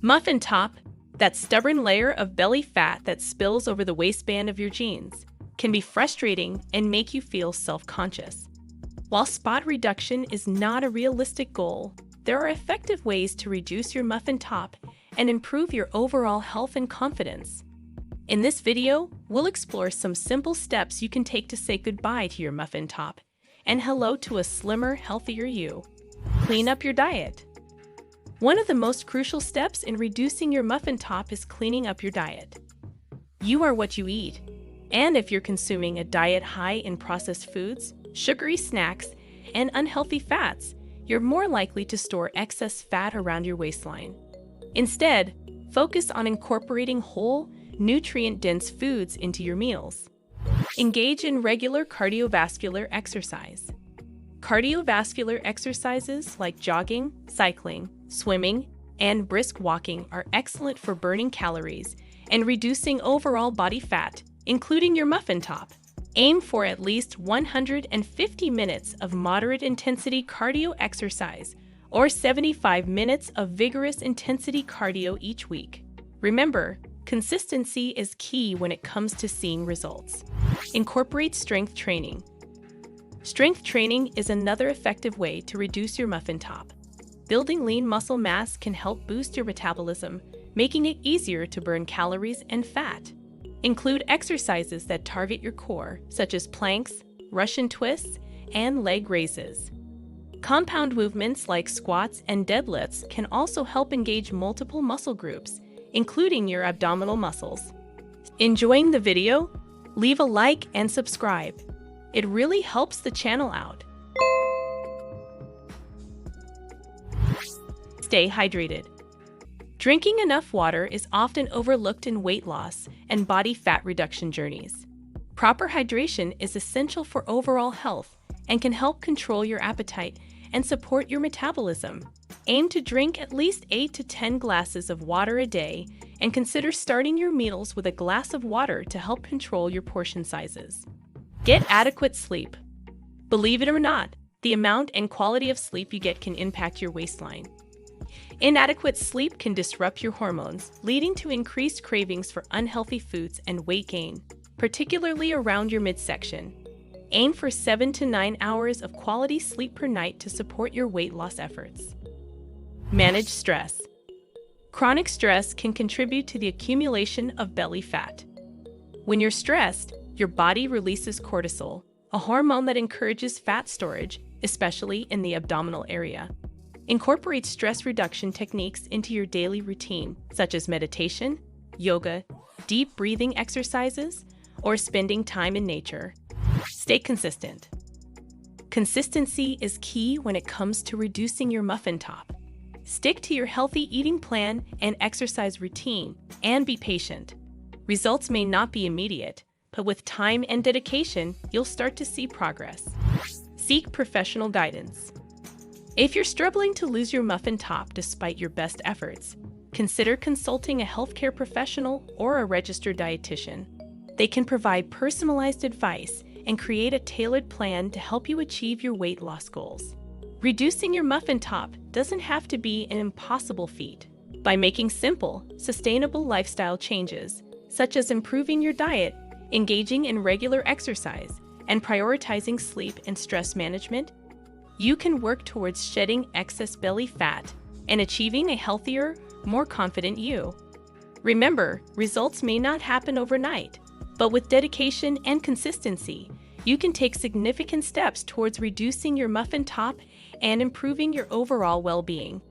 Muffin top, that stubborn layer of belly fat that spills over the waistband of your jeans, can be frustrating and make you feel self-conscious. While spot reduction is not a realistic goal, there are effective ways to reduce your muffin top and improve your overall health and confidence. In this video, we'll explore some simple steps you can take to say goodbye to your muffin top and hello to a slimmer, healthier you. Clean up your diet. One of the most crucial steps in reducing your muffin top is cleaning up your diet. You are what you eat, and if you're consuming a diet high in processed foods, sugary snacks, and unhealthy fats, you're more likely to store excess fat around your waistline. Instead, focus on incorporating whole, nutrient-dense foods into your meals. Engage in regular cardiovascular exercise. Cardiovascular exercises like jogging, cycling, swimming, and brisk walking are excellent for burning calories and reducing overall body fat, including your muffin top. Aim for at least 150 minutes of moderate-intensity cardio exercise or 75 minutes of vigorous-intensity cardio each week. Remember, consistency is key when it comes to seeing results. Incorporate strength training. Strength training is another effective way to reduce your muffin top. Building lean muscle mass can help boost your metabolism, making it easier to burn calories and fat. Include exercises that target your core, such as planks, Russian twists, and leg raises. Compound movements like squats and deadlifts can also help engage multiple muscle groups, including your abdominal muscles. Enjoying the video? Leave a like and subscribe. It really helps the channel out. Stay hydrated. Drinking enough water is often overlooked in weight loss and body fat reduction journeys. Proper hydration is essential for overall health and can help control your appetite and support your metabolism. Aim to drink at least 8 to 10 glasses of water a day and consider starting your meals with a glass of water to help control your portion sizes. Get adequate sleep. Believe it or not, the amount and quality of sleep you get can impact your waistline. Inadequate sleep can disrupt your hormones, leading to increased cravings for unhealthy foods and weight gain, particularly around your midsection. Aim for 7 to 9 hours of quality sleep per night to support your weight loss efforts. Manage stress. Chronic stress can contribute to the accumulation of belly fat. When you're stressed, your body releases cortisol, a hormone that encourages fat storage, especially in the abdominal area. Incorporate stress reduction techniques into your daily routine, such as meditation, yoga, deep breathing exercises, or spending time in nature. Stay consistent. Consistency is key when it comes to reducing your muffin top. Stick to your healthy eating plan and exercise routine, and be patient. Results may not be immediate, but with time and dedication, you'll start to see progress. Seek professional guidance. If you're struggling to lose your muffin top despite your best efforts, consider consulting a healthcare professional or a registered dietitian. They can provide personalized advice and create a tailored plan to help you achieve your weight loss goals. Reducing your muffin top doesn't have to be an impossible feat. By making simple, sustainable lifestyle changes, such as improving your diet, engaging in regular exercise, and prioritizing sleep and stress management, you can work towards shedding excess belly fat and achieving a healthier, more confident you. Remember, results may not happen overnight, but with dedication and consistency, you can take significant steps towards reducing your muffin top and improving your overall well-being.